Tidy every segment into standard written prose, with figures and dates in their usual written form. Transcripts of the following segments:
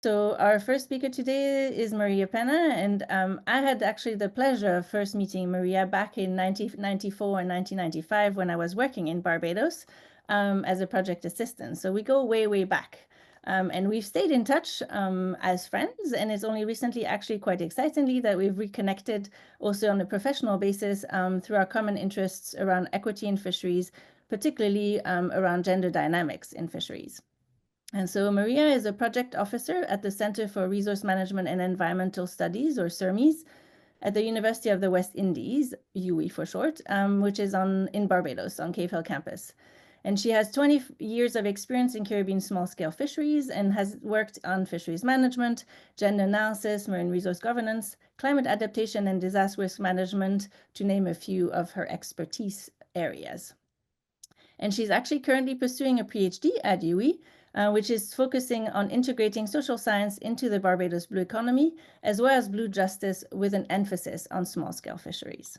So our first speaker today is Maria Pena, and I had actually the pleasure of first meeting Maria back in 1994 and 1995 when I was working in Barbados as a project assistant. So we go way, way back. And we've stayed in touch as friends, and it's only recently, actually quite excitingly, that we've reconnected also on a professional basis through our common interests around equity in fisheries, particularly around gender dynamics in fisheries. And so Maria is a project officer at the Center for Resource Management and Environmental Studies, or CERMES, at the University of the West Indies, UE for short, which is in Barbados on Cave Hill campus. And she has 20 years of experience in Caribbean small-scale fisheries and has worked on fisheries management, gender analysis, marine resource governance, climate adaptation, and disaster risk management, to name a few of her expertise areas. And she's actually currently pursuing a PhD at UE, which is focusing on integrating social science into the Barbados blue economy, as well as blue justice, with an emphasis on small-scale fisheries.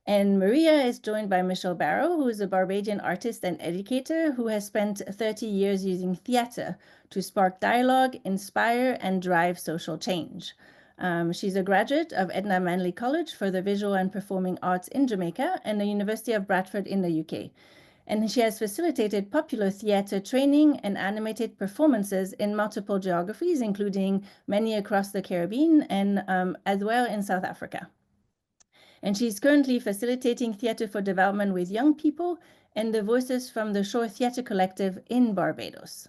And Maria is joined by Michelle Barrow, who is a Barbadian artist and educator who has spent 30 years using theater to spark dialogue, inspire, and drive social change. She's a graduate of Edna Manley College for the Visual and Performing Arts in Jamaica and the University of Bradford in the UK. And she has facilitated popular theater training and animated performances in multiple geographies, including many across the Caribbean and as well in South Africa. And she's currently facilitating theater for development with young people and the voices from the Shore Theater Collective in Barbados.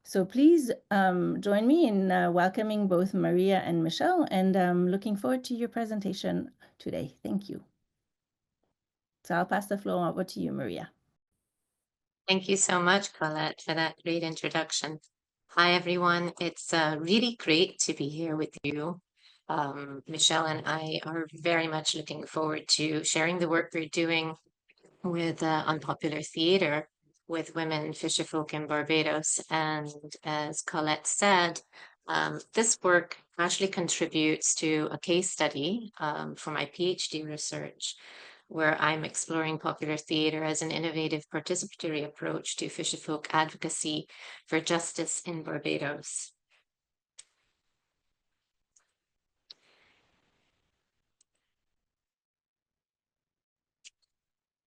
So please join me in welcoming both Maria and Michelle, and looking forward to your presentation today. Thank you. So I'll pass the floor over to you, Maria. Thank you so much, Colette, for that great introduction. Hi, everyone. It's really great to be here with you. Michelle and I are very much looking forward to sharing the work we're doing with unpopular theater with women fisherfolk in Barbados. And as Colette said, this work actually contributes to a case study for my PhD research, where I'm exploring popular theater as an innovative participatory approach to fisherfolk advocacy for justice in Barbados.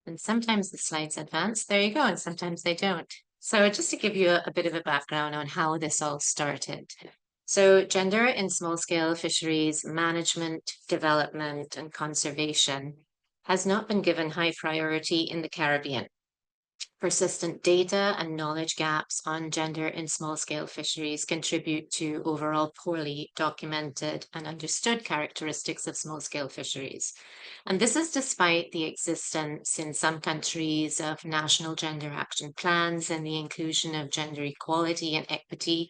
And sometimes the slides advance, there you go, and sometimes they don't. So just to give you a bit of a background on how this all started. So gender in small-scale fisheries management, development, and conservation has not been given high priority in the Caribbean. Persistent data and knowledge gaps on gender in small-scale fisheries contribute to overall poorly documented and understood characteristics of small-scale fisheries. And this is despite the existence in some countries of national gender action plans and the inclusion of gender equality and equity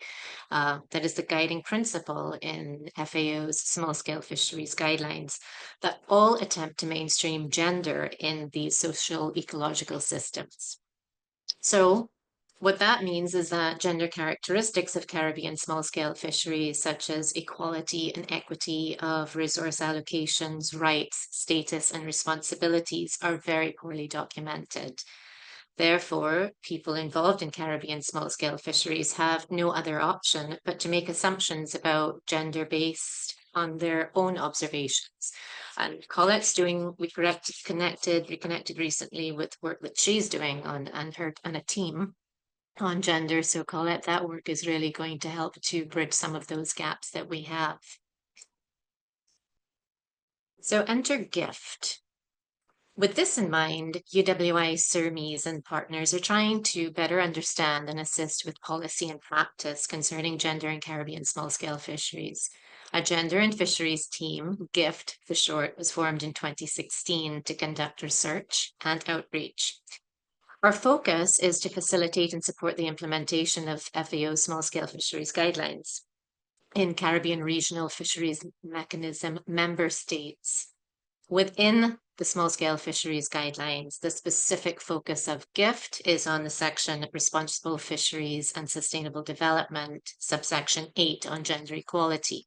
that is the guiding principle in FAO's small-scale fisheries guidelines that all attempt to mainstream gender in these social ecological systems. So what that means is that gender characteristics of Caribbean small-scale fisheries, such as equality and equity of resource allocations, rights, status, and responsibilities, are very poorly documented. Therefore, people involved in Caribbean small-scale fisheries have no other option but to make assumptions about gender based on their own observations. And Colette's we reconnected recently with work that she's doing on a team on gender. So Colette, that work is really going to help to bridge some of those gaps that we have. So enter GIFT. With this in mind, UWI, CERMES, and partners are trying to better understand and assist with policy and practice concerning gender in Caribbean small-scale fisheries. A gender and fisheries team, GIFT for short, was formed in 2016 to conduct research and outreach. Our focus is to facilitate and support the implementation of FAO small-scale fisheries guidelines in Caribbean Regional Fisheries Mechanism member states. Within the small-scale fisheries guidelines, the specific focus of GIFT is on the section Responsible Fisheries and Sustainable Development, subsection 8 on gender equality.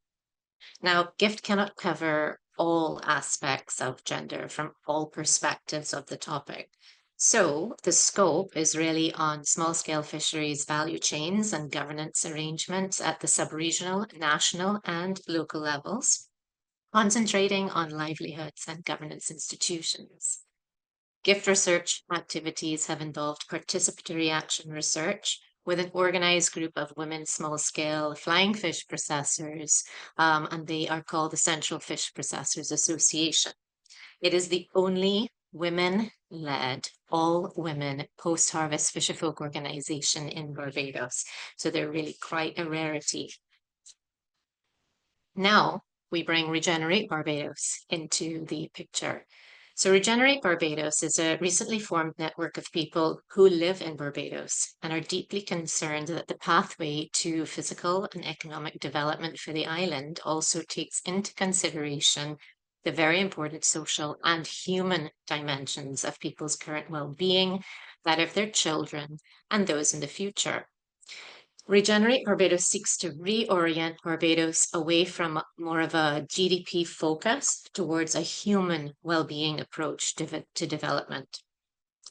Now, GIFT cannot cover all aspects of gender from all perspectives of the topic. So the scope is really on small-scale fisheries value chains and governance arrangements at the sub-regional, national, and local levels, concentrating on livelihoods and governance institutions. Gift research activities have involved participatory action research with an organized group of women small-scale flying fish processors, and they are called the Central Fish Processors Association. It is the only women-led, all-women post-harvest fisherfolk organization in Barbados. So they're really quite a rarity. Now we bring Regenerate Barbados into the picture. So Regenerate Barbados is a recently formed network of people who live in Barbados and are deeply concerned that the pathway to physical and economic development for the island also takes into consideration the very important social and human dimensions of people's current well-being, that of their children, and those in the future. Regenerate Barbados seeks to reorient Barbados away from more of a GDP focus towards a human well-being approach to development.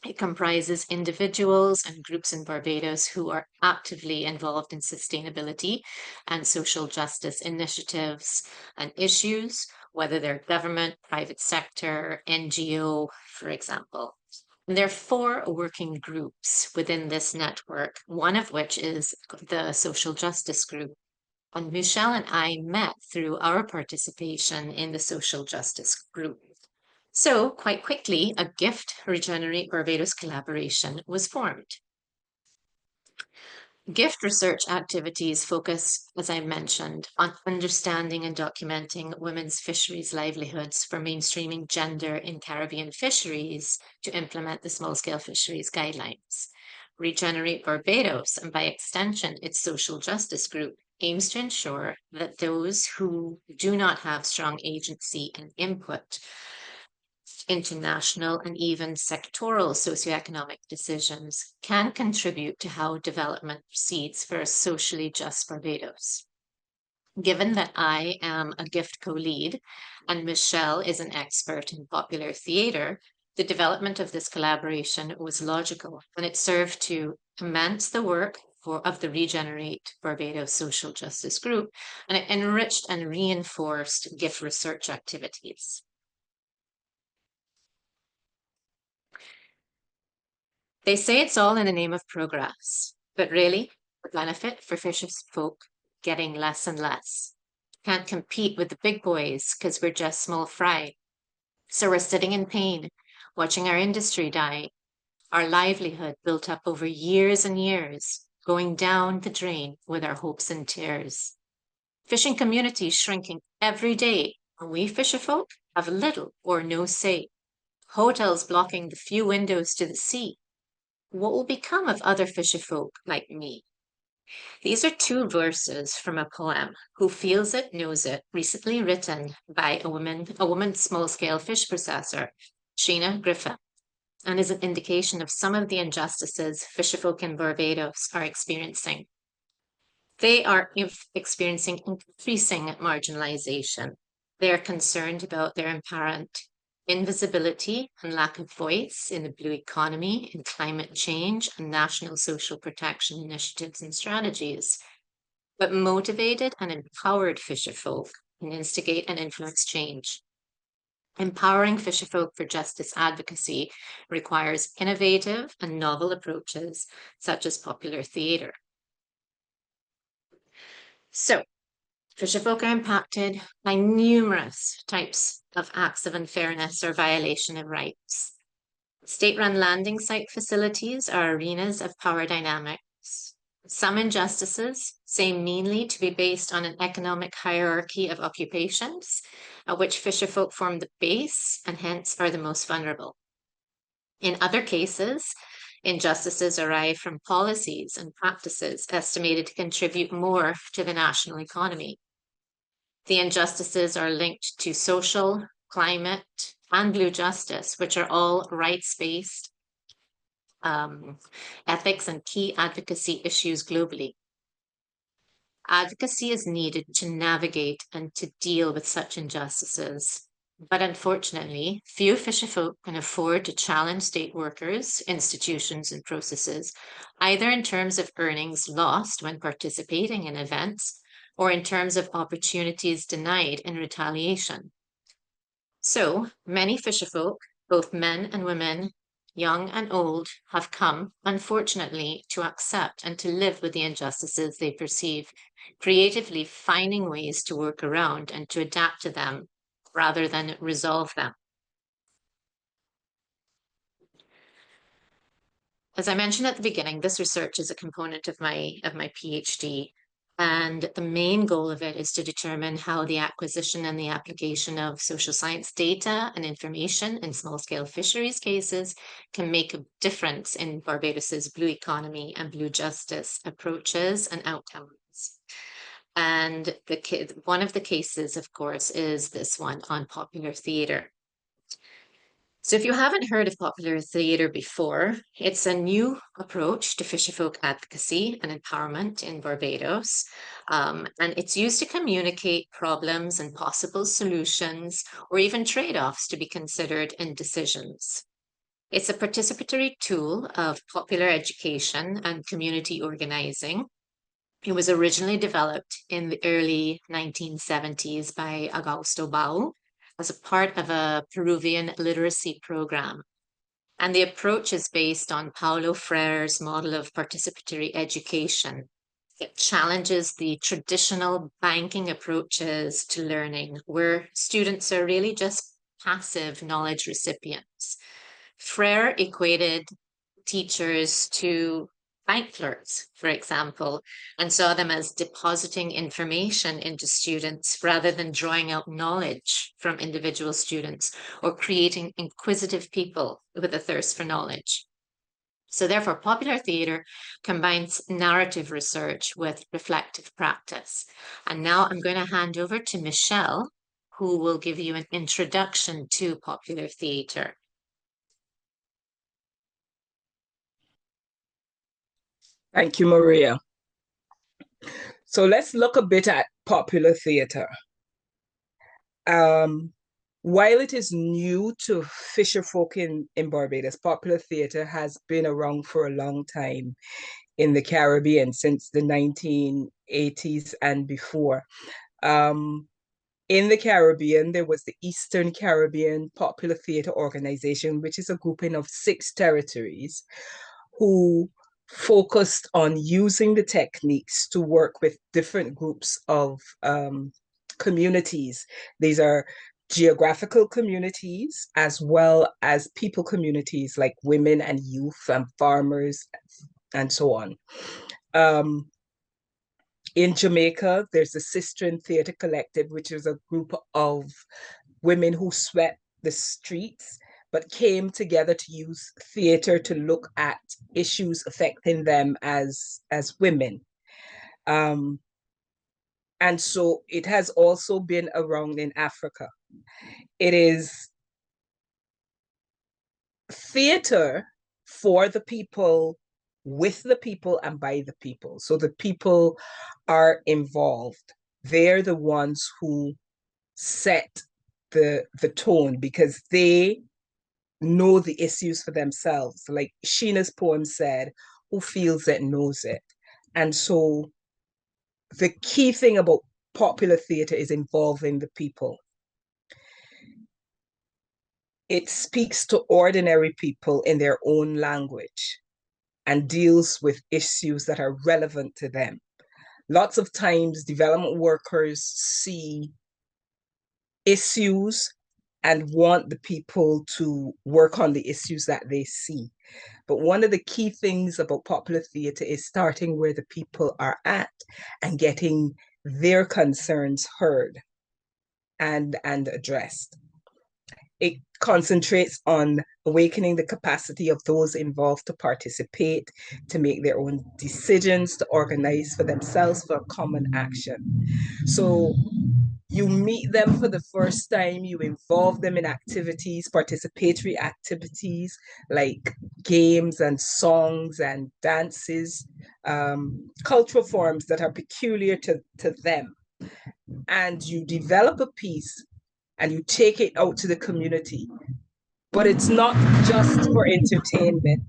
It comprises individuals and groups in Barbados who are actively involved in sustainability and social justice initiatives and issues, whether they're government, private sector, NGO, for example. And there are four working groups within this network, one of which is the social justice group. And Michelle and I met through our participation in the social justice group. So, quite quickly, a Gift Regenerate Barbados collaboration was formed. Gift research activities focus, as I mentioned, on understanding and documenting women's fisheries livelihoods for mainstreaming gender in Caribbean fisheries to implement the small-scale fisheries guidelines. Regenerate Barbados, and by extension, its social justice group, aims to ensure that those who do not have strong agency and input international and even sectoral socioeconomic decisions can contribute to how development proceeds for a socially just Barbados. Given that I am a gift co-lead and Michelle is an expert in popular theatre, the development of this collaboration was logical and it served to commence the work of the Regenerate Barbados Social Justice Group, and it enriched and reinforced gift research activities. They say it's all in the name of progress, but really, the benefit for fisherfolk getting less and less. Can't compete with the big boys because we're just small fry. So we're sitting in pain, watching our industry die, our livelihood built up over years and years, going down the drain with our hopes and tears. Fishing communities shrinking every day, and we fisherfolk have little or no say. Hotels blocking the few windows to the sea. What will become of other fisherfolk like me? These are two verses from a poem, Who Feels It, Knows It, recently written by a woman small-scale fish processor, Sheena Griffin, and is an indication of some of the injustices fisherfolk in Barbados are experiencing. They are experiencing increasing marginalization. They are concerned about their apparent invisibility and lack of voice in the blue economy, in climate change, and national social protection initiatives and strategies. But motivated and empowered fisherfolk can instigate and influence change. Empowering fisherfolk for justice advocacy requires innovative and novel approaches, such as popular theatre. So, fisherfolk are impacted by numerous types of acts of unfairness or violation of rights. State-run landing site facilities are arenas of power dynamics. Some injustices seem mainly to be based on an economic hierarchy of occupations, at which fisherfolk form the base and hence are the most vulnerable. In other cases, injustices arise from policies and practices estimated to contribute more to the national economy. The injustices are linked to social, climate, and blue justice, which are all rights-based ethics and key advocacy issues globally. Advocacy is needed to navigate and to deal with such injustices. But unfortunately, few fisherfolk can afford to challenge state workers, institutions, and processes, either in terms of earnings lost when participating in events or in terms of opportunities denied in retaliation. So many fisherfolk, both men and women, young and old, have come, unfortunately, to accept and to live with the injustices they perceive, creatively finding ways to work around and to adapt to them rather than resolve them. As I mentioned at the beginning, this research is a component of my PhD, and the main goal of it is to determine how the acquisition and the application of social science data and information in small-scale fisheries cases can make a difference in Barbados's blue economy and blue justice approaches and outcomes. And one of the cases, of course, is this one on popular theater. So if you haven't heard of popular theater before, it's a new approach to fisherfolk advocacy and empowerment in Barbados. And it's used to communicate problems and possible solutions, or even trade-offs to be considered in decisions. It's a participatory tool of popular education and community organizing. It was originally developed in the early 1970s by Augusto Bau as a part of a Peruvian literacy program. And the approach is based on Paulo Freire's model of participatory education. It challenges the traditional banking approaches to learning, where students are really just passive knowledge recipients. Freire equated teachers to bank clerks, for example, and saw them as depositing information into students rather than drawing out knowledge from individual students or creating inquisitive people with a thirst for knowledge. So therefore, popular theatre combines narrative research with reflective practice. And now I'm going to hand over to Michelle, who will give you an introduction to popular theatre. Thank you, Maria. So let's look a bit at popular theatre. While it is new to fisherfolk in Barbados, popular theatre has been around for a long time in the Caribbean since the 1980s and before. In the Caribbean, there was the Eastern Caribbean Popular Theatre Organization, which is a grouping of 6 territories who focused on using the techniques to work with different groups of communities. These are geographical communities as well as people communities like women and youth and farmers and so on. In Jamaica, there's the Sistren Theatre Collective, which is a group of women who swept the streets but came together to use theater to look at issues affecting them as women. And so it has also been around in Africa. It is theater for the people, with the people, and by the people. So the people are involved. They're the ones who set the tone because they know the issues for themselves. Like Sheena's poem said, who feels it knows it. And so the key thing about popular theatre is involving the people. It speaks to ordinary people in their own language and deals with issues that are relevant to them. Lots of times, development workers see issues and want the people to work on the issues that they see. But one of the key things about popular theatre is starting where the people are at and getting their concerns heard and addressed. It concentrates on awakening the capacity of those involved to participate, to make their own decisions, to organize for themselves for common action. So you meet them for the first time, you involve them in activities, participatory activities like games and songs and dances, cultural forms that are peculiar to them. And you develop a piece and you take it out to the community. But it's not just for entertainment.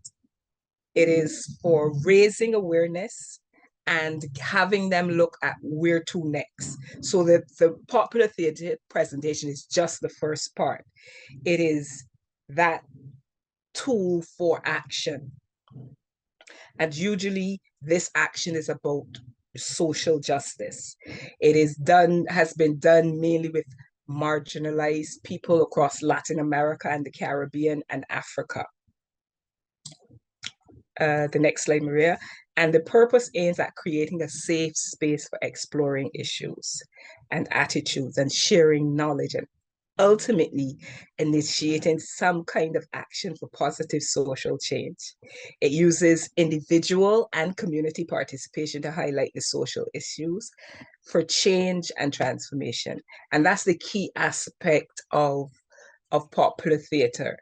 It is for raising awareness and having them look at where to next. So that the popular theatre presentation is just the first part. It is that tool for action. And usually this action is about social justice. Has been done mainly with marginalized people across Latin America and the Caribbean and Africa. The next slide, Maria. And the purpose aims at creating a safe space for exploring issues and attitudes and sharing knowledge and ultimately initiating some kind of action for positive social change. It uses individual and community participation to highlight the social issues for change and transformation. And that's the key aspect of popular theatre.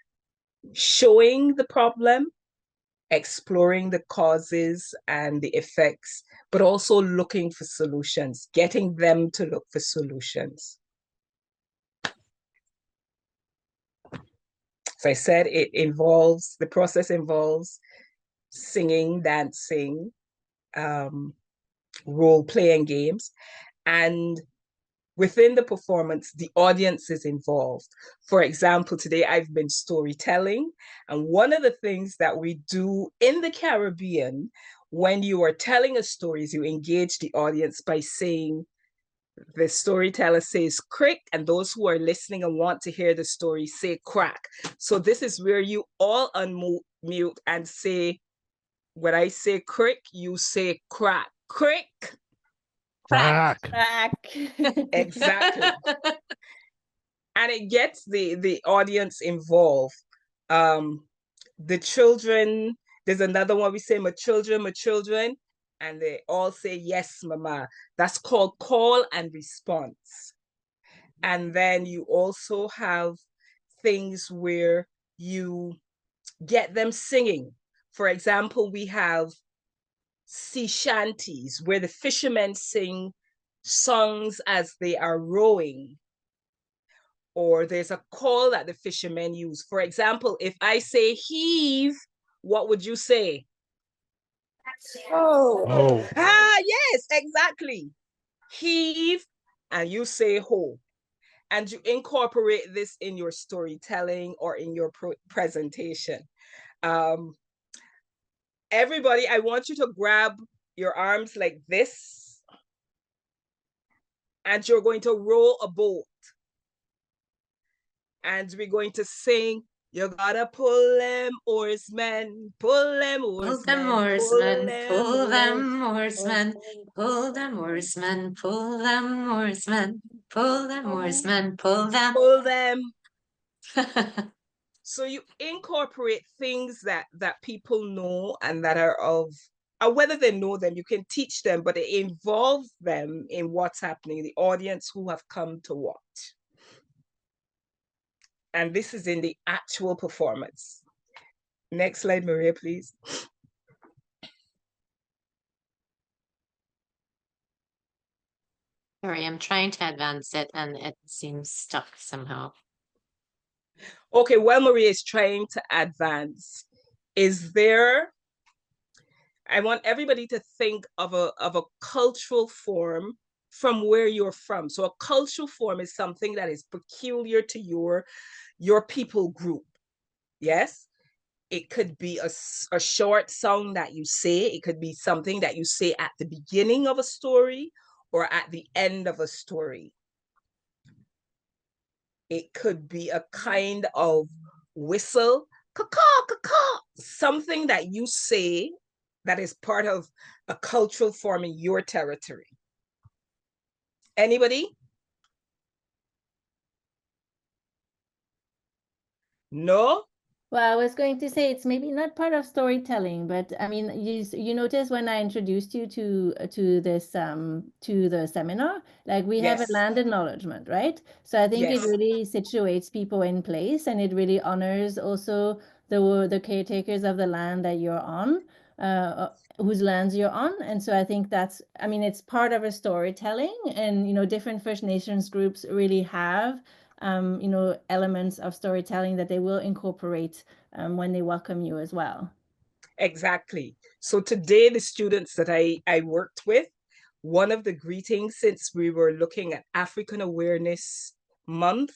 Showing the problem, exploring the causes and the effects, but also looking for solutions, getting them to look for solutions. So I said the process involves singing, dancing, role-playing games, and within the performance, the audience is involved. For example, today I've been storytelling, and one of the things that we do in the Caribbean when you are telling a story is you engage the audience by saying, the storyteller says crick, and those who are listening and want to hear the story say crack. So this is where you all unmute and say, when I say crick, you say crack. Crick. Crack. Exactly. And it gets the audience involved. The children, there's another one we say, my children, and they all say, yes, mama. That's called call and response. And then you also have things where you get them singing. For example, we have sea shanties where the fishermen sing songs as they are rowing. Or there's a call that the fishermen use. For example, if I say heave, what would you say? Oh. Yes, exactly. Heave, and you say ho. And you incorporate this in your storytelling or in your presentation. Everybody, I want you to grab your arms like this, and you're going to row a boat. And we're going to sing, you gotta pull them oarsmen, pull them oarsmen, pull them oarsmen, pull them oarsmen, pull them oarsmen, pull them oarsmen, pull them. Pull them. So you incorporate things that people know and that are of, whether they know them, you can teach them, but it involves them in what's happening, the audience who have come to watch. And this is in the actual performance. Next slide, Maria, please. Sorry, I'm trying to advance it and it seems stuck somehow. Okay, while Maria is trying to advance, I want everybody to think of a cultural form from where you're from. So a cultural form is something that is peculiar to your people group. Yes? It could be a short song that you say. It could be something that you say at the beginning of a story or at the end of a story. It could be a kind of whistle, caw-caw, caw-caw, something that you say that is part of a cultural form in your territory. Anybody? No? Well, I was going to say it's maybe not part of storytelling, but I mean, you notice when I introduced you to this to the seminar, like we have a Yes. land acknowledgement, right? So I think Yes. it really situates people in place, and it really honors also the caretakers of the land that you're on, whose lands you're on. And so I think that's, I mean, it's part of a storytelling, and different First Nations groups really have elements of storytelling that they will incorporate when they welcome you as well. Exactly. So today, the students that I worked with, one of the greetings, since we were looking at African Awareness Month,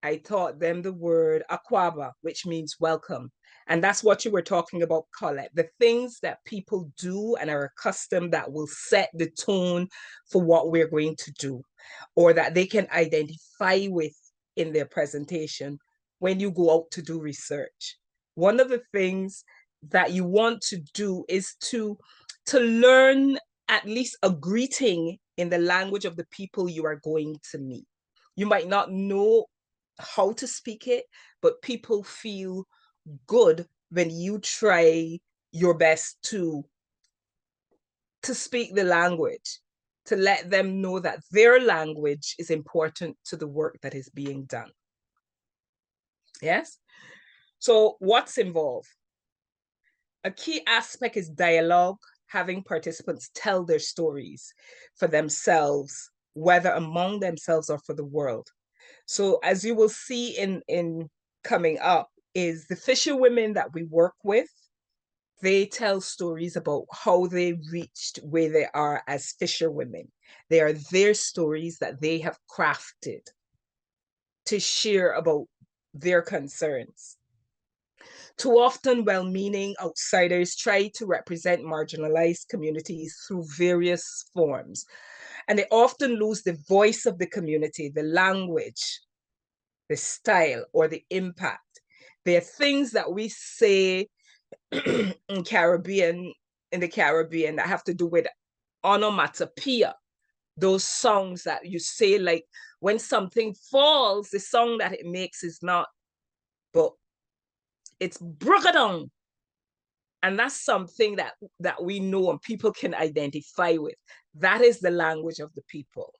I taught them the word akwaba, which means welcome. And that's what you were talking about, Colette. The things that people do and are accustomed that will set the tone for what we're going to do, or that they can identify with in their presentation when you go out to do research. One of the things that you want to do is to learn at least a greeting in the language of the people you are going to meet. You might not know how to speak it, but people feel good when you try your best to speak the language, to let them know that their language is important to the work that is being done. Yes? So what's involved? A key aspect is dialogue, having participants tell their stories for themselves, whether among themselves or for the world. So as you will see in coming up, is the fisher women that we work with, they tell stories about how they reached where they are as fisher women. They are their stories that they have crafted to share about their concerns. Too often, well-meaning outsiders try to represent marginalized communities through various forms, and they often lose the voice of the community, the language, the style, or the impact. There are things that we say in the Caribbean that have to do with onomatopoeia, those songs that you say, like when something falls, the song that it makes is not, but it's brugadong. And that's something that we know and people can identify with. That is the language of the people.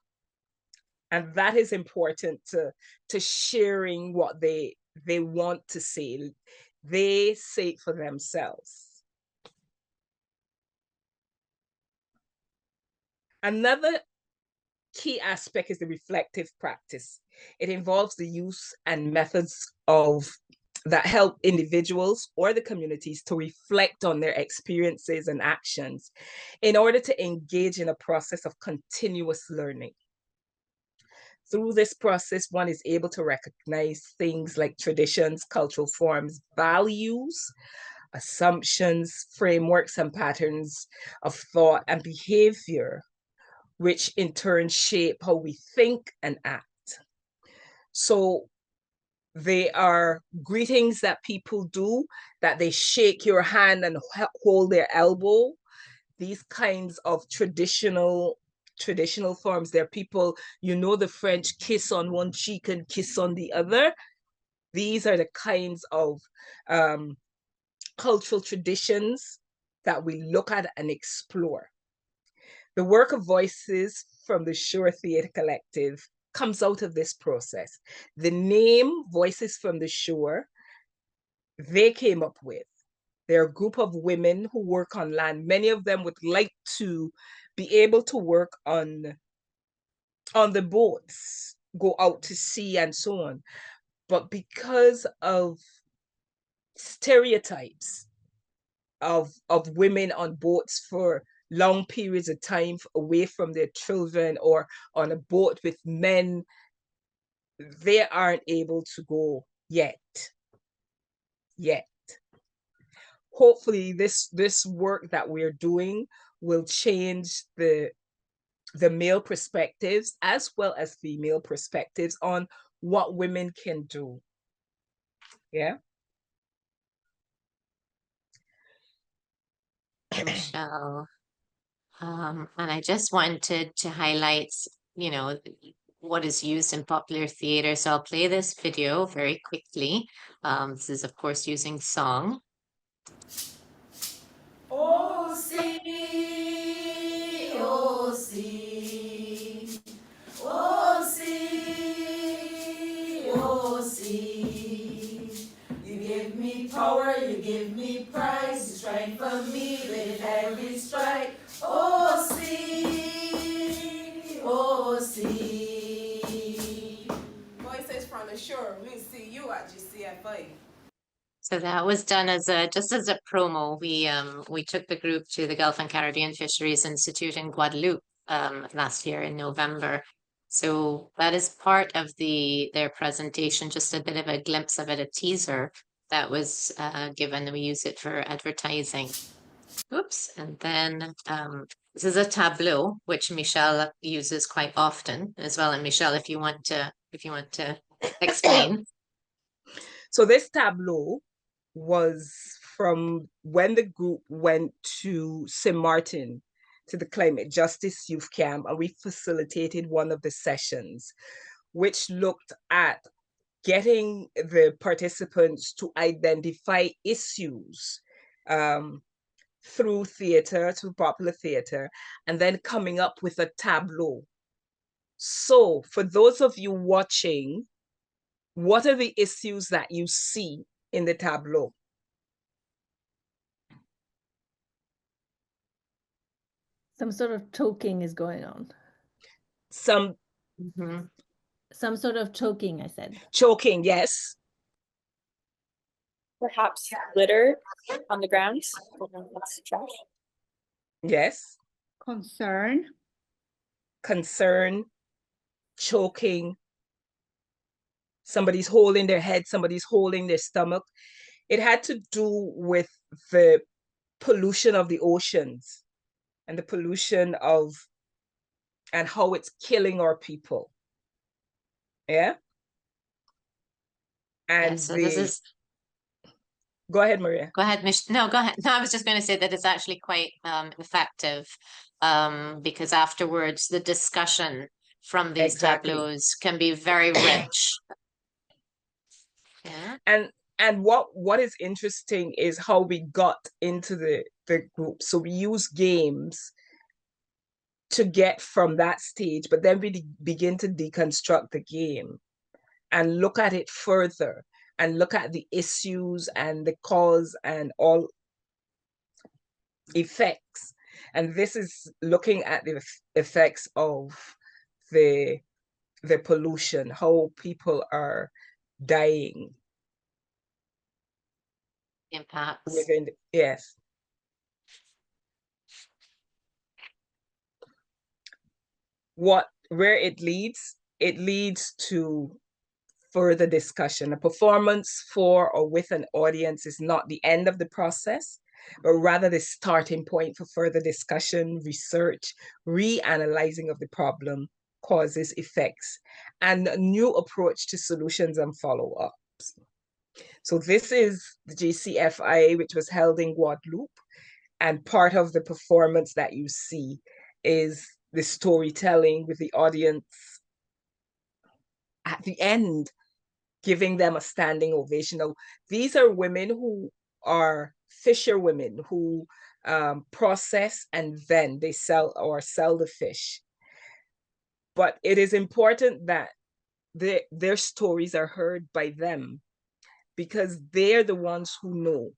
And that is important to sharing what they want to say. They say it for themselves. Another key aspect is the reflective practice. It involves the use and methods that help individuals or the communities to reflect on their experiences and actions in order to engage in a process of continuous learning. Through this process, one is able to recognize things like traditions, cultural forms, values, assumptions, frameworks, and patterns of thought and behavior, which in turn shape how we think and act. So they are greetings that people do, that they shake your hand and hold their elbow. These kinds of traditional forms. There are people, the French kiss on one cheek and kiss on the other. These are the kinds of cultural traditions that we look at and explore. The work of Voices from the Shore Theatre Collective comes out of this process. The name Voices from the Shore, they came up with. They're a group of women who work on land. Many of them would like to be able to work on the boats, go out to sea and so on. But because of stereotypes of women on boats for long periods of time away from their children or on a boat with men, they aren't able to go yet. Hopefully this work that we're doing will change the male perspectives as well as female perspectives on what women can do. Yeah. Michelle. And I just wanted to highlight, what is used in popular theater. So I'll play this video very quickly. This is, of course, using song. Oh, see, oh, see, oh, see, oh, see. You give me power, you give me pride, you strike for me with every strike. Oh, see, oh, see. for sure. We'll see you at GCFI. So that was done as just as a promo. We took the group to the Gulf and Caribbean Fisheries Institute in Guadeloupe last year in November. So that is part of their presentation, just a bit of a glimpse of it, a teaser that was given. We use it for advertising. Oops, and then this is a tableau which Michelle uses quite often as well. And Michelle, if you want to explain. So this tableau was from when the group went to St. Martin to the Climate Justice Youth Camp, and we facilitated one of the sessions, which looked at getting the participants to identify issues through theater, through popular theater, and then coming up with a tableau. So for those of you watching, what are the issues that you see in the tableau? Some sort of choking is going on. Some Some sort of choking, I said. choking, yes. Perhaps litter on the ground. That's trash. Yes. Concern. Concern, choking. Somebody's holding their head, somebody's holding their stomach. It had to do with the pollution of the oceans and the pollution of, and how it's killing our people. Yeah. And so this is. Go ahead, Maria. Go ahead, No, go ahead. No, I was just going to say that it's actually quite effective because afterwards the discussion from these tableaus can be very rich. Yeah. And what is interesting is how we got into the group. So we use games to get from that stage, but then we begin to deconstruct the game and look at it further and look at the issues and the cause and all effects. And this is looking at the effects of the pollution, how people are dying. Impacts. Within yes. Where it leads to further discussion. A performance for or with an audience is not the end of the process, but rather the starting point for further discussion, research, reanalyzing of the problem, causes, effects, and a new approach to solutions and follow-ups. So this is the GCFIA, which was held in Guadeloupe, and part of the performance that you see is the storytelling with the audience at the end, giving them a standing ovation. Now, these are women who are fisher women who process and then they sell the fish. But it is important that their stories are heard by them because they're the ones who know.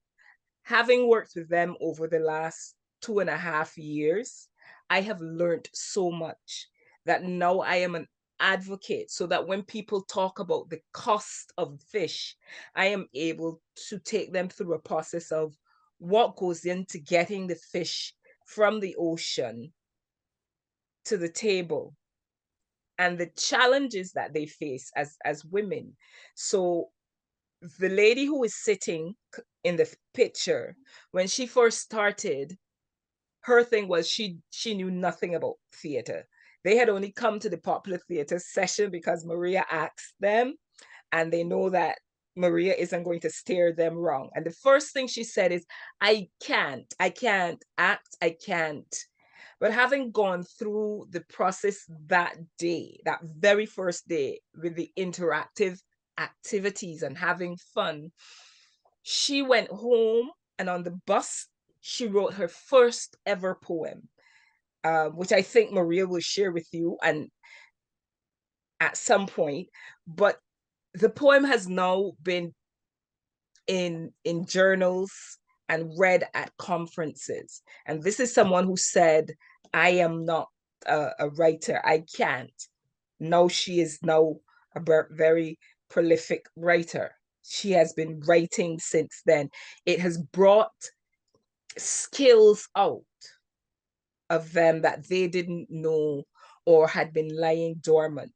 Having worked with them over the last 2.5 years, I have learned so much that now I am an advocate, so that when people talk about the cost of fish, I am able to take them through a process of what goes into getting the fish from the ocean to the table and the challenges that they face as women. So the lady who is sitting in the picture, when she first started, her thing was she knew nothing about theater. They had only come to the popular theater session because Maria asked them, and they know that Maria isn't going to steer them wrong. And the first thing she said is, I can't act, I can't. But having gone through the process that day, that very first day, with the interactive activities and having fun, she went home, and on the bus, she wrote her first ever poem, which I think Maria will share with you and at some point. But the poem has now been in journals and read at conferences. And this is someone who said, I am not a writer, I can't. Now she is now a very prolific writer. She has been writing since then. It has brought skills out of them that they didn't know or had been lying dormant.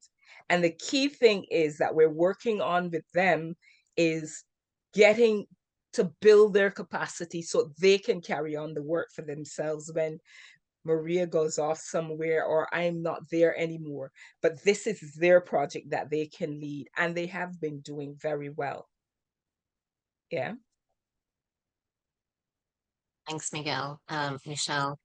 And the key thing is that we're working on with them is getting to build their capacity so they can carry on the work for themselves when Maria goes off somewhere or I'm not there anymore. But this is their project that they can lead, and they have been doing very well. Yeah. Thanks, Miguel. Michelle.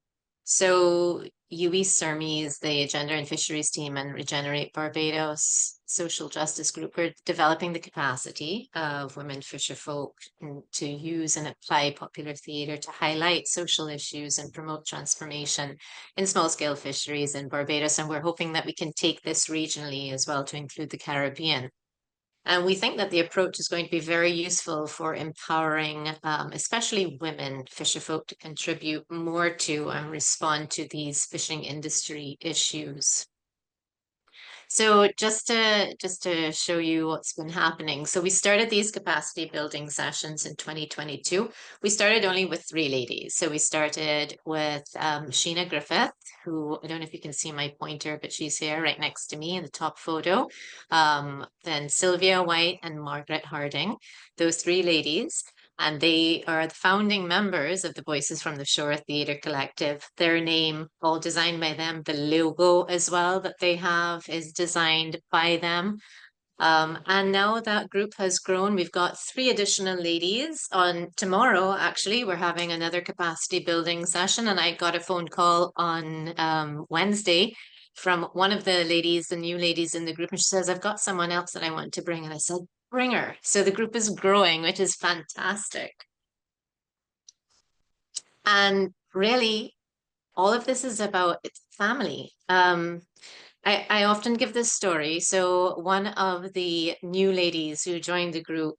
So UE Sermes, the Gender and Fisheries team, and Regenerate Barbados social justice group, we're developing the capacity of women fisherfolk to use and apply popular theatre to highlight social issues and promote transformation in small-scale fisheries in Barbados. And we're hoping that we can take this regionally as well to include the Caribbean. And we think that the approach is going to be very useful for empowering, especially women fisherfolk, to contribute more to and respond to these fishing industry issues. So just to show you what's been happening. So we started these capacity building sessions in 2022. We started only with 3 ladies. So we started with Sheena Griffith, who, I don't know if you can see my pointer, but she's here right next to me in the top photo. Then Sylvia White and Margaret Harding, those 3 ladies. And they are the founding members of the Voices from the Shore Theatre Collective. Their name, all designed by them. The logo as well that they have is designed by them. And now that group has grown. We've got 3 additional ladies. On tomorrow, actually, we're having another capacity building session. And I got a phone call on Wednesday from one of the ladies, the new ladies in the group. And she says, I've got someone else that I want to bring. And I said, bring her. So the group is growing, which is fantastic. And really, all of this is about its family. I often give this story. So one of the new ladies who joined the group,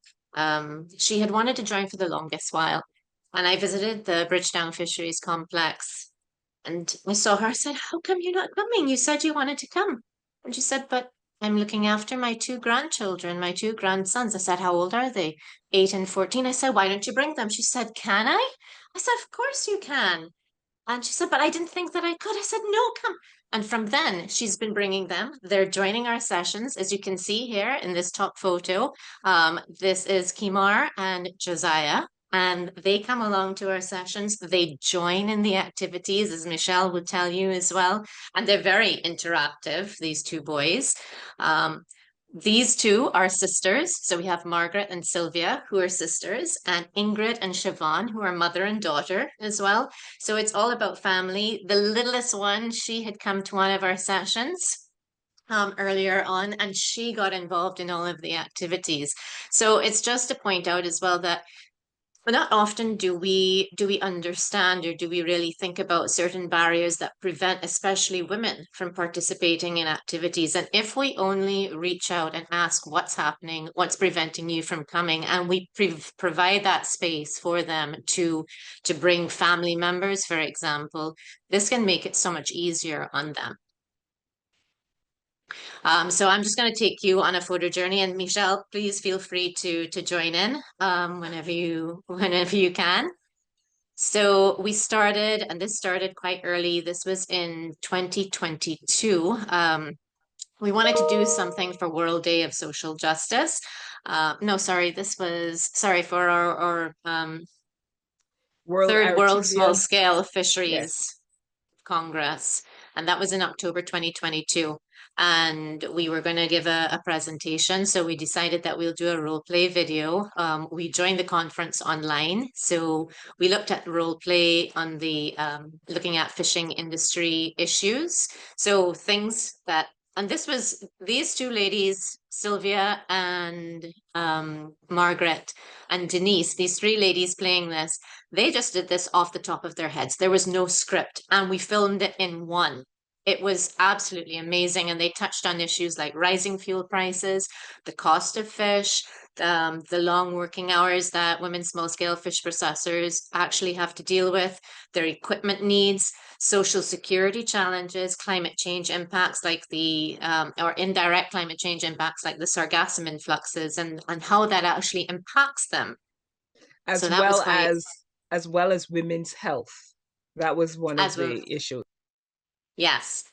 she had wanted to join for the longest while. And I visited the Bridgetown Fisheries Complex and I saw her. I said, how come you're not coming? You said you wanted to come. And she said, but I'm looking after my 2 grandchildren, my 2 grandsons. I said, how old are they? 8 and 14. I said, why don't you bring them? She said, can I? I said, of course you can. And she said, but I didn't think that I could. I said, no, come. And from then, she's been bringing them. They're joining our sessions, as you can see here in this top photo. This is Kimar and Josiah, and they come along to our sessions. They join in the activities, as Michelle would tell you as well. And they're very interactive, these 2 boys. These 2 are sisters. So we have Margaret and Sylvia, who are sisters, and Ingrid and Siobhan, who are mother and daughter as well. So it's all about family. The littlest one, she had come to one of our sessions earlier on, and she got involved in all of the activities. So it's just to point out as well that not often do we understand or do we really think about certain barriers that prevent especially women from participating in activities. And if we only reach out and ask what's happening, what's preventing you from coming, and we provide that space for them to bring family members, for example, this can make it so much easier on them. So I'm just going to take you on a photo journey, and Michelle, please feel free to join in whenever you can. So we started, and this started quite early. This was in 2022. We wanted to do something for World Day of Social Justice. No, sorry, this was for our Third World Small Scale Fisheries Congress, and that was in October 2022. And we were going to give a presentation. So we decided that we'll do a role play video. We joined the conference online. So we looked at role play on the looking at fishing industry issues. So things that, and this was these 2 ladies, Sylvia and Margaret and Denise, these 3 ladies playing this, they just did this off the top of their heads. There was no script, and we filmed it in one. It was absolutely amazing. And they touched on issues like rising fuel prices, the cost of fish, the long working hours that women small-scale fish processors actually have to deal with, their equipment needs, social security challenges, climate change impacts like the, or indirect climate change impacts like the sargassum influxes, and how that actually impacts them. as So that was well quite, as well as women's health. That was one of as well, the issues. yes.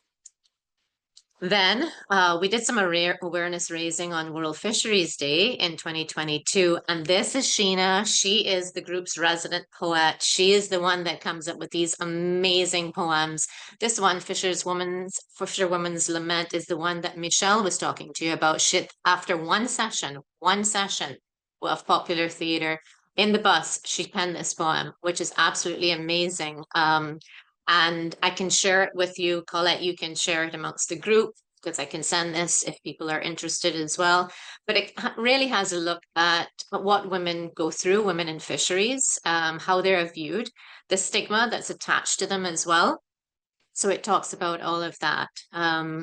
Then we did some awareness raising on World Fisheries Day in 2022. And this is Sheena. She is the group's resident poet. She is the one that comes up with these amazing poems. This one, Fisherwoman's Lament, is the one that Michelle was talking to you about. After one session of popular theater in the bus, she penned this poem, which is absolutely amazing. And I can share it with you, Colette. You can share it amongst the group because I can send this if people are interested as well. But it really has a look at what women go through, women in fisheries, how they're viewed, the stigma that's attached to them as well. So it talks about all of that.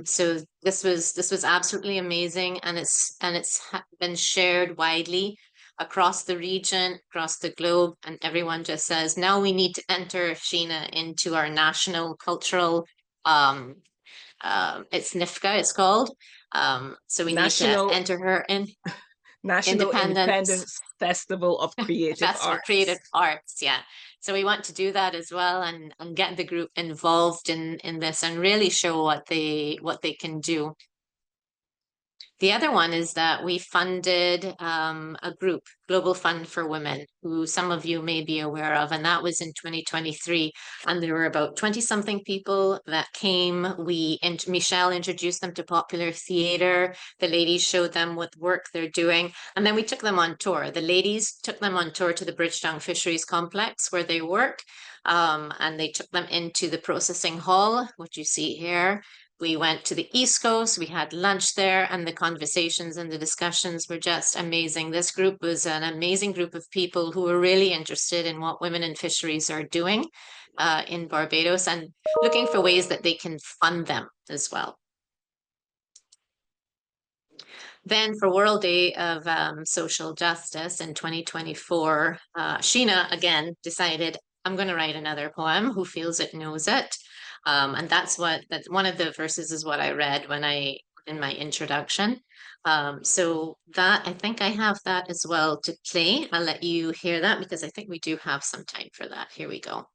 So this was absolutely amazing, and it's been shared widely across the region, across the globe, and everyone just says, now we need to enter Sheena into our national cultural, it's NIFCA, it's called. So we need to enter her in National Independence Festival of Creative Arts. Creative Arts, yeah. So we want to do that as well, and get the group involved in this and really show what they can do. The other one is that we funded a group, Global Fund for Women, who some of you may be aware of, and that was in 2023. And there were about 20-something people that came. Michelle introduced them to popular theater. The ladies showed them what work they're doing. And then we took them on tour. The ladies took them on tour to the Bridgetown Fisheries Complex where they work. And they took them into the processing hall, which you see here. We went to the East Coast, we had lunch there, and the conversations and the discussions were just amazing. This group was an amazing group of people who were really interested in what women in fisheries are doing in Barbados and looking for ways that they can fund them as well. Then for World Day of Social Justice in 2024, Sheena again decided, I'm going to write another poem, Who Feels It Knows It. And that's one of the verses is what I read in my introduction. So that, I think I have that as well to play. I'll let you hear that because I think we do have some time for that. Here we go.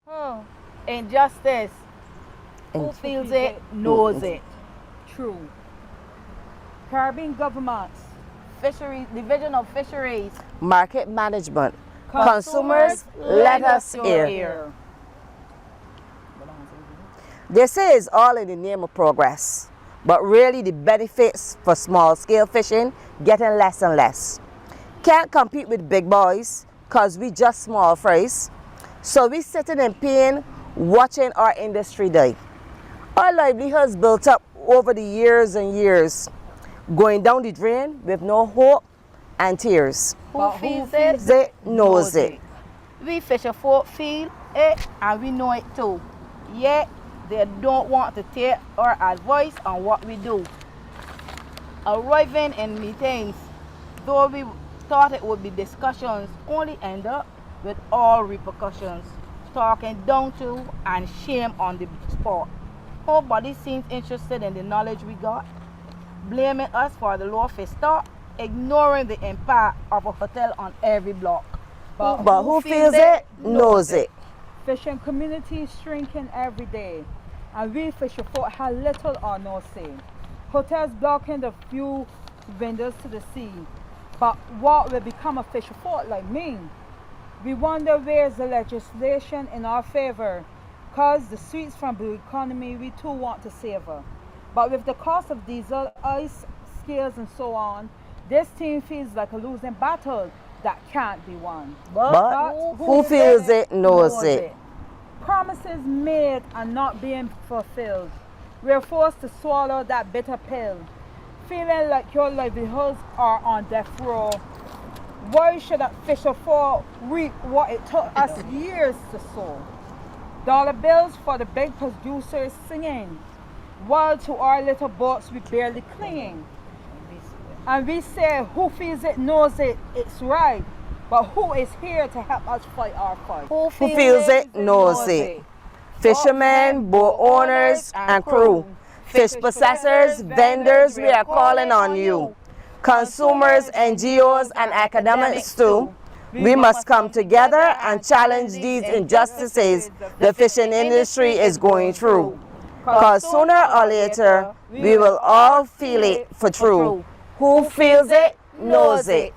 Oh, injustice. Who feels it, knows it. True. Caribbean governments, Fisheries, Division of Fisheries. Market management. Consumers, let us hear. They say it's all in the name of progress, but really the benefits for small scale fishing getting less and less. Can't compete with big boys because we just small fries. So we sitting in pain watching our industry die. Our livelihoods built up over the years and years, going down the drain with no hope and tears. Who feels it, knows it. We fisherfolk feel it and we know it too. Yet they don't want to take our advice on what we do. Arriving in meetings, though we thought it would be discussions, only end up with all repercussions, talking down to and shame on the spot. Nobody seems interested in the knowledge we got, blaming us for the low fish stock, ignoring the impact of a hotel on every block. But who feels it, knows it. fishing communities shrinking every day, and we fisherfolk have little or no say. Hotels blocking the few vendors to the sea. But what will become a fisherfolk like me? We wonder where's the legislation in our favor, cause the sweets from blue economy we too want to savor. But with the cost of diesel, ice, scales and so on, this team feels like a losing battle that can't be won. But who feels it knows it. Promises made and not being fulfilled. We're forced to swallow that bitter pill, feeling like your livelihoods are on death row. Why should that fisherfolk reap what it took us years to sow? Dollar bills for the big producers singing, while to our little boats we barely clinging. And we say, who feels it knows it, it's right. But who is here to help us fight our fight? Who feels it knows it. Fishermen, boat owners, and crew. Fish processors, vendors, we are calling on you. Consumers, NGOs, and academics too. We must come together and challenge these injustices the fishing industry is going through. Cause sooner or later, we will all feel it for true. Who feels it knows it.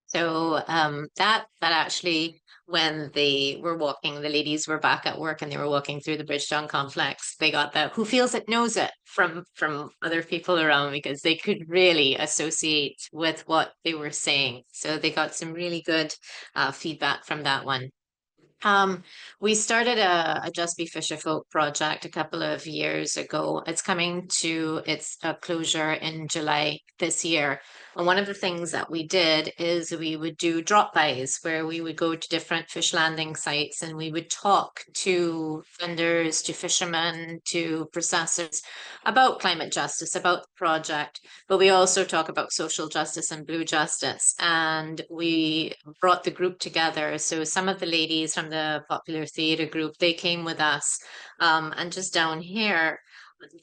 So that actually, when they were walking, the ladies were back at work and they were walking through the Bridgetown complex, they got that "who feels it knows it" from other people around, because they could really associate with what they were saying. So they got some really good feedback from that one. We started a Just Be Fisherfolk project a couple of years ago. It's coming to its closure in July this year. And one of the things that we did is we would do drop-bys where we would go to different fish landing sites and we would talk to vendors, to fishermen, to processors about climate justice, about the project. But we also talk about social justice and blue justice. And we brought the group together. So some of the ladies from the popular theatre group, they came with us. And just down here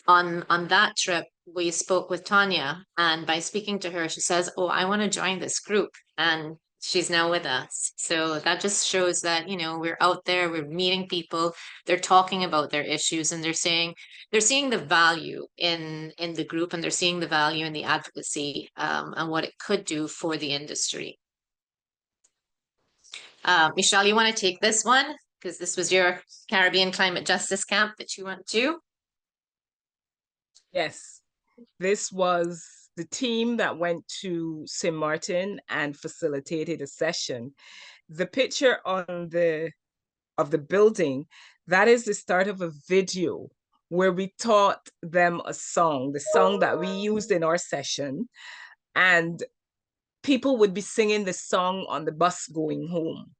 on that trip, we spoke with Tanya, and by speaking to her, she says, "Oh, I want to join this group." And she's now with us. So that just shows that, you know, we're out there, we're meeting people, they're talking about their issues, and they're seeing the value in the group, and they're seeing the value in the advocacy and what it could do for the industry. Michelle, you want to take this one? Because this was your Caribbean Climate Justice Camp that you went to. Yes, this was the team that went to St. Martin and facilitated a session. The picture of the building, that is the start of a video where we taught them a song, the song that we used in our session. And people would be singing the song on the bus going home.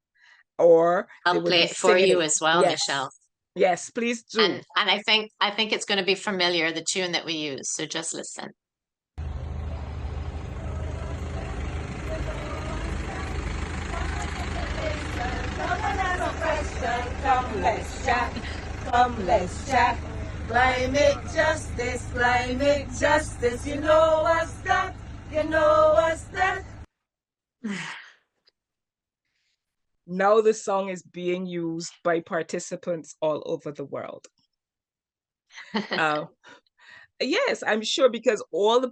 Or I'll play it for you as well, yes. Michelle. Yes, please do. And I think it's going to be familiar, the tune that we use. So just listen. Come, let's chat. Come, let's chat. Climate justice. You know what's that? You know what's that? Now the song is being used by participants all over the world. Yes, I'm sure, because all the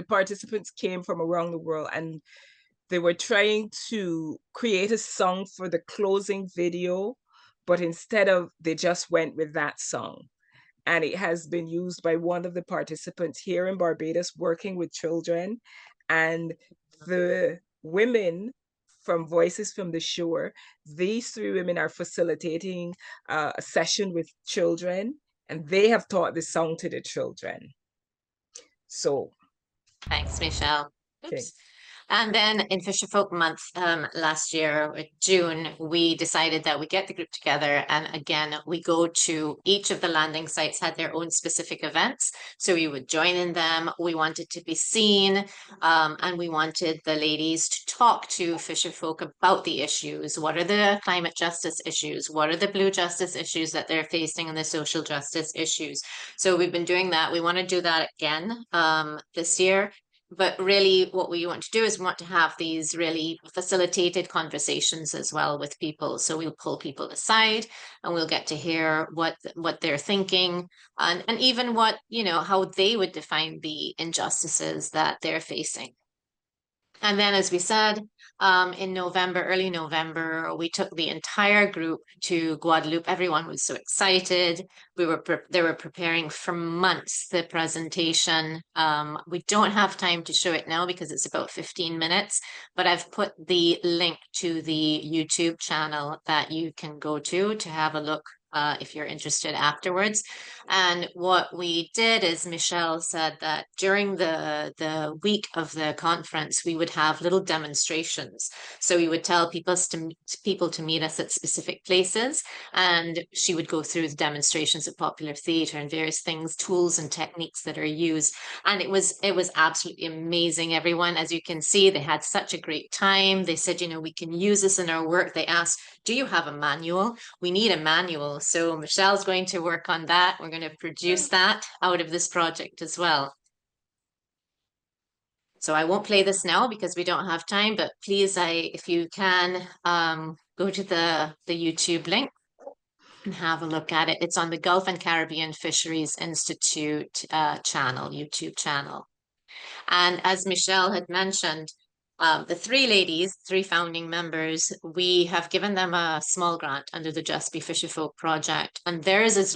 participants came from around the world, and they were trying to create a song for the closing video, but instead of, they just went with that song. And it has been used by one of the participants here in Barbados working with children. And the women from Voices from the Shore, these 3 women are facilitating a session with children, and they have taught the song to the children. So thanks, Michelle. Oops. Okay. And then in Fisherfolk Month last year, June, we decided that we get the group together, and again, we go to each of the landing sites had their own specific events. So we would join in them. We wanted to be seen, and we wanted the ladies to talk to fisherfolk about the issues. What are the climate justice issues? What are the blue justice issues that they're facing, and the social justice issues? So we've been doing that. We want to do that again this year. But really what we want to do is we want to have these really facilitated conversations as well with people. So we'll pull people aside and we'll get to hear what they're thinking, and even what, you know, how they would define the injustices that they're facing. And then, as we said, in November, early November, we took the entire group to Guadeloupe. Everyone was so excited. They were preparing for months the presentation. We don't have time to show it now because it's about 15 minutes, but I've put the link to the YouTube channel that you can go to have a look if you're interested afterwards. And what we did is Michelle said that during the week of the conference, we would have little demonstrations. So we would tell people to meet us at specific places, and she would go through the demonstrations of popular theatre and various things, tools and techniques that are used. And it was absolutely amazing. Everyone, as you can see, they had such a great time. They said, you know, we can use this in our work. They asked, do you have a manual? We need a manual. So Michelle's going to work on that. We're going to produce that out of this project as well. So I won't play this now because we don't have time, but please, if you can, go to the YouTube link and have a look at it. It's on the Gulf and Caribbean Fisheries Institute YouTube channel. And as Michelle had mentioned, the three founding members, we have given them a small grant under the Just Be Fisherfolk project. And theirs is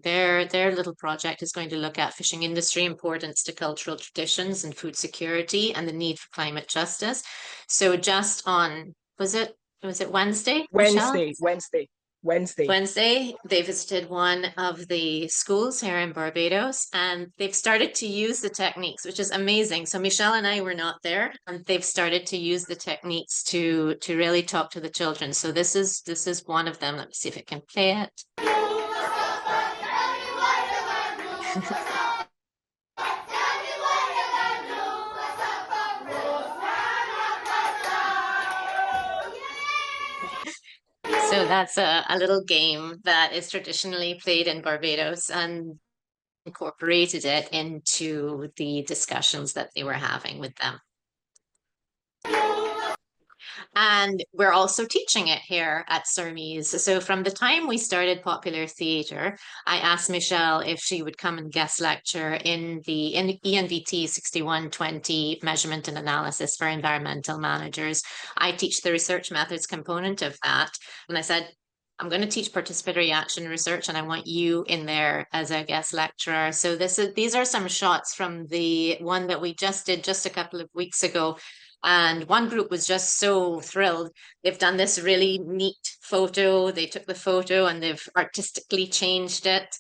their little project is going to look at fishing industry importance to cultural traditions and food security and the need for climate justice. So just on, was it Wednesday, Michelle? Wednesday, they visited one of the schools here in Barbados, and they've started to use the techniques, which is amazing. So Michelle and I were not there, and they've started to use the techniques to really talk to the children. So this is one of them. Let me see if I can play it. So that's a little game that is traditionally played in Barbados, and incorporated it into the discussions that they were having with them. And we're also teaching it here at Surmies. So from the time we started Popular Theatre, I asked Michelle if she would come and guest lecture in the ENVT 6120 Measurement and Analysis for Environmental Managers. I teach the research methods component of that. And I said, I'm going to teach participatory action research, and I want you in there as a guest lecturer. So these are some shots from the one that we just did just a couple of weeks ago. And one group was just so thrilled. They've done this really neat photo. They took the photo and they've artistically changed it.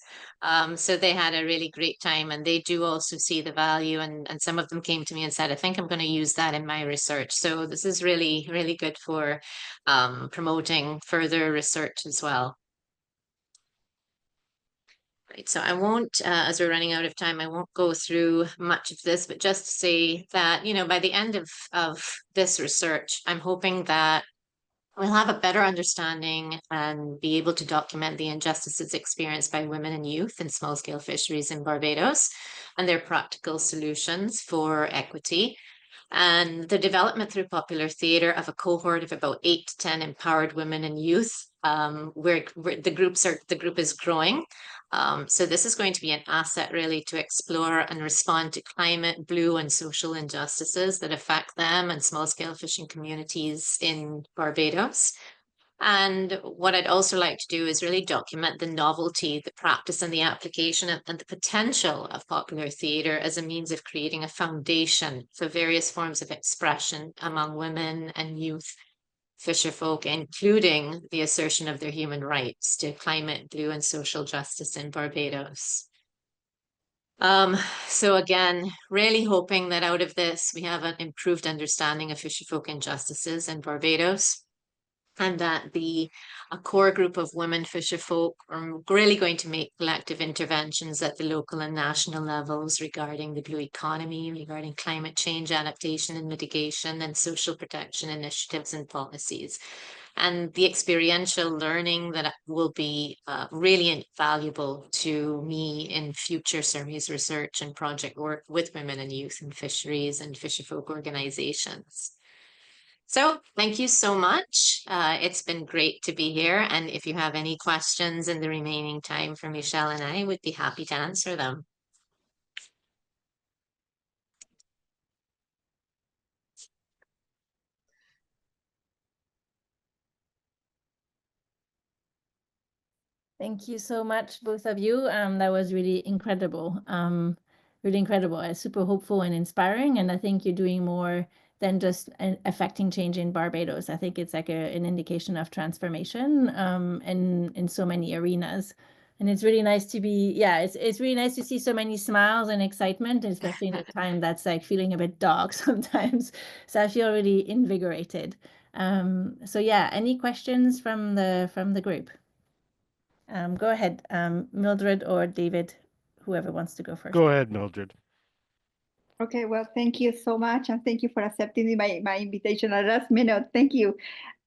So they had a really great time, and they do also see the value. And some of them came to me and said, I think I'm going to use that in my research. So this is really, really good for promoting further research as well. Right, so I won't, as we're running out of time, I won't go through much of this, but just to say that, you know, by the end of this research, I'm hoping that we'll have a better understanding and be able to document the injustices experienced by women and youth in small-scale fisheries in Barbados and their practical solutions for equity. And the development through popular theatre of a cohort of about 8 to 10 empowered women and youth, where the group is growing. So this is going to be an asset really to explore and respond to climate, blue and social injustices that affect them and small scale fishing communities in Barbados. And what I'd also like to do is really document the novelty, the practice and the application and the potential of popular theatre as a means of creating a foundation for various forms of expression among women and youth fisherfolk, including the assertion of their human rights to climate, blue and social justice in Barbados. So again, really hoping that out of this, we have an improved understanding of fisherfolk injustices in Barbados, and that a core group of women fisherfolk are really going to make collective interventions at the local and national levels regarding the blue economy, regarding climate change adaptation and mitigation, and social protection initiatives and policies. And the experiential learning that will be really invaluable to me in future Surmies research and project work with women and youth in fisheries and fisherfolk organizations. So thank you so much. It's been great to be here. And if you have any questions in the remaining time for Michelle and I, would be happy to answer them. Thank you so much, both of you. That was really incredible. Really incredible. Super hopeful and inspiring. And I think you're doing more than just affecting change in Barbados. I think it's like an indication of transformation in so many arenas. And it's really nice to be, yeah, it's really nice to see so many smiles and excitement, especially in a time that's like feeling a bit dark sometimes. So I feel really invigorated. So yeah, any questions from the group? Go ahead, Mildred or David, whoever wants to go first. Go ahead, Mildred. Okay, well, thank you so much, and thank you for accepting my invitation at last minute. Thank you.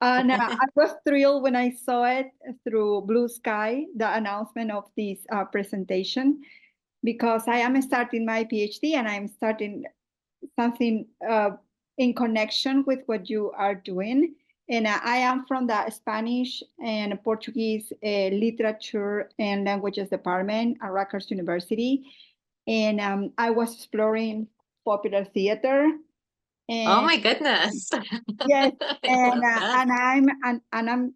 And I was thrilled when I saw it through Blue Sky, the announcement of this presentation, because I am starting my PhD and I'm starting something in connection with what you are doing. And I am from the Spanish and Portuguese Literature and Languages Department at Rutgers University. And I was exploring popular theater. And, oh my goodness. yes, and I'm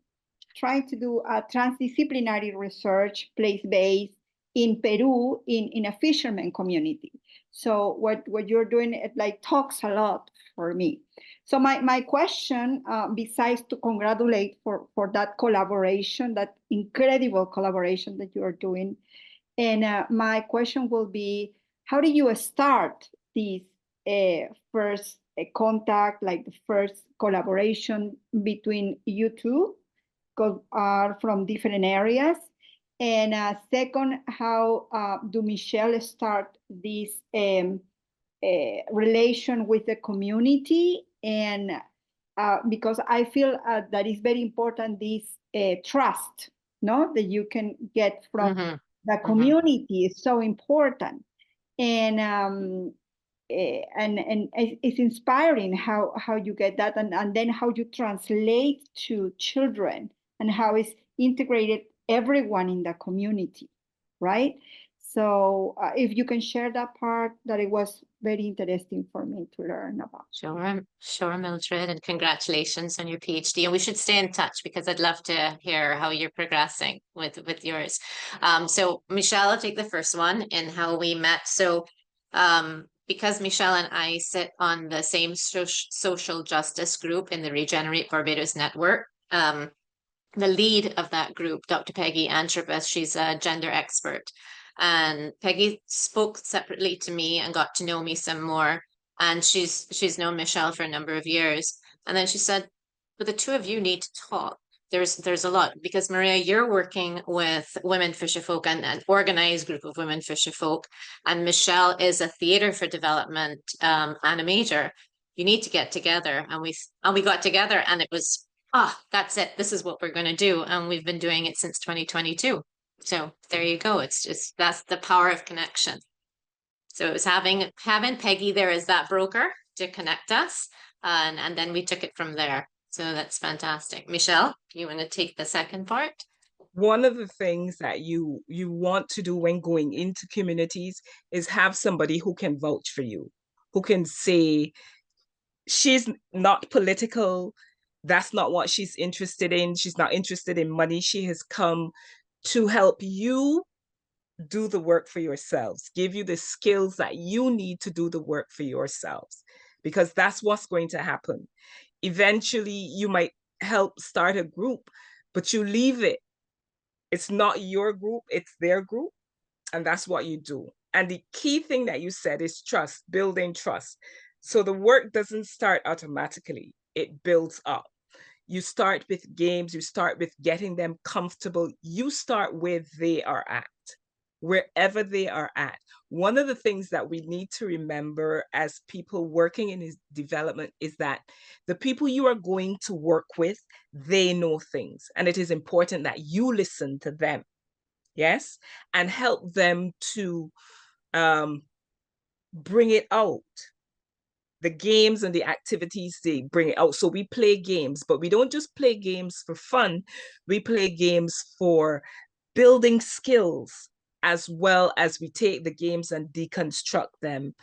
trying to do a transdisciplinary research place-based in Peru in a fisherman community. So what you're doing, it like talks a lot for me. So my question, besides to congratulate for that collaboration, that incredible collaboration that you are doing, and my question will be, how do you start this first contact, like the first collaboration between you two, because are from different areas? And second, how do Michelle start this relation with the community? And because I feel that is very important, this trust, no, that you can get from the community is so important. And it's inspiring how you get that, and then how you translate to children, and how it's integrated everyone in the community, right? So if you can share that part, that it was very interesting for me to learn about. Sure, Mildred, and congratulations on your PhD. And we should stay in touch, because I'd love to hear how you're progressing with yours. So Michelle, I'll take the first one in how we met. So because Michelle and I sit on the same social justice group in the Regenerate Barbados Network, the lead of that group, Dr. Peggy Antropos, she's a gender expert. And Peggy spoke separately to me and got to know me some more. And she's known Michelle for a number of years. And then she said, but the two of you need to talk. There's a lot, because Maria, you're working with women fisherfolk and an organized group of women fisherfolk, and Michelle is a theater for development animator. You need to get together. And we got together, and it was, that's it. This is what we're going to do. And we've been doing it since 2022. So there you go. It's just, that's the power of connection. So it was having Peggy there as that broker to connect us. And then we took it from there. So that's fantastic. Michelle, you want to take the second part? One of the things that you want to do when going into communities is have somebody who can vouch for you, who can say, she's not political, that's not what she's interested in, she's not interested in money, she has come to help you do the work for yourselves, give you the skills that you need to do the work for yourselves, because that's what's going to happen. Eventually, you might help start a group, but you leave it. It's not your group, it's their group, and that's what you do. And the key thing that you said is trust, building trust. So the work doesn't start automatically, it builds up. You start with games, you start with getting them comfortable. You start where they are at, wherever they are at. One of the things that we need to remember as people working in this development is that the people you are going to work with, they know things. And it is important that you listen to them, yes? And help them to bring it out. The games and the activities, they bring it out. So we play games, but we don't just play games for fun. We play games for building skills, as well as we take the games and deconstruct them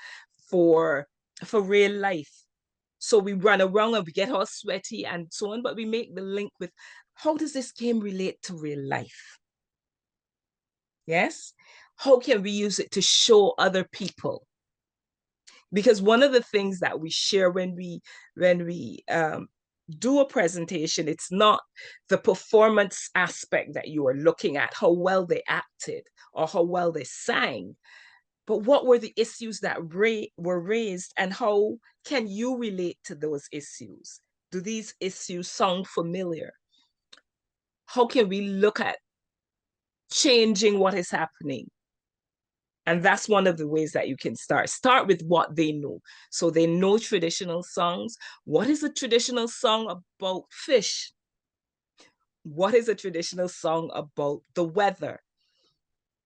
for real life. So we run around and we get all sweaty and so on, but we make the link with, how does this game relate to real life? Yes? How can we use it to show other people? Because one of the things that we share when we do a presentation, it's not the performance aspect that you are looking at, how well they acted or how well they sang, but what were the issues that were raised, and how can you relate to those issues? Do these issues sound familiar? How can we look at changing what is happening? And that's one of the ways that you can start with what they know. So they know traditional songs. What is a traditional song about fish? What is a traditional song about the weather?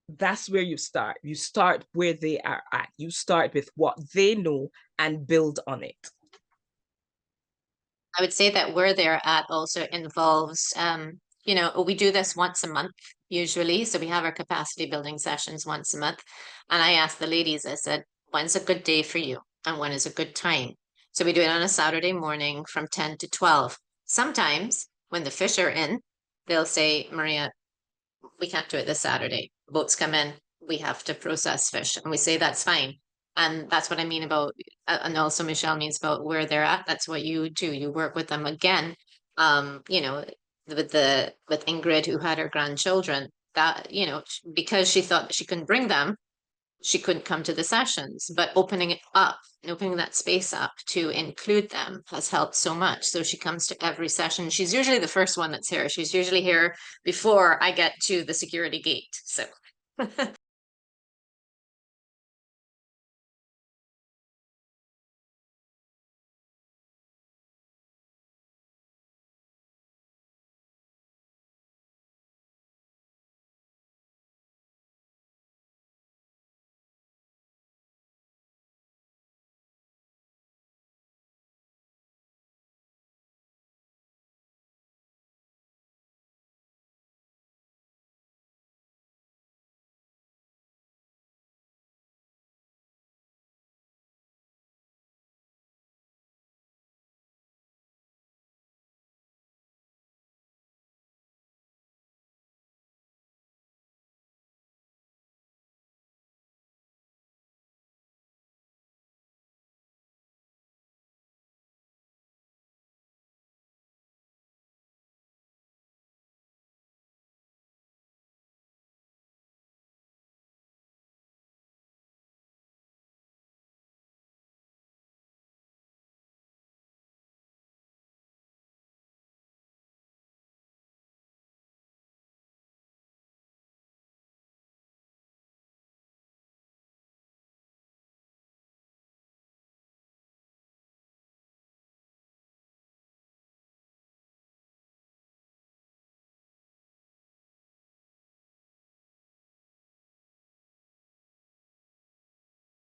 That's where you start. You start where they are at. You start with what they know and build on it. I would say that where they're at also involves, we do this once a month usually. So we have our capacity building sessions once a month. And I asked the ladies, I said, when's a good day for you? And when is a good time? So we do it on a Saturday morning from 10 to 12. Sometimes when the fish are in, they'll say, Maria, we can't do it this Saturday. Boats come in, we have to process fish. And we say, that's fine. And that's what I mean about, and also Michelle means about where they're at. That's what you do. You work with them again. With Ingrid, who had her grandchildren, that, because she thought she couldn't bring them, she couldn't come to the sessions, but opening it up and opening that space up to include them has helped so much. So she comes to every session. She's usually the first one that's here. She's usually here before I get to the security gate. So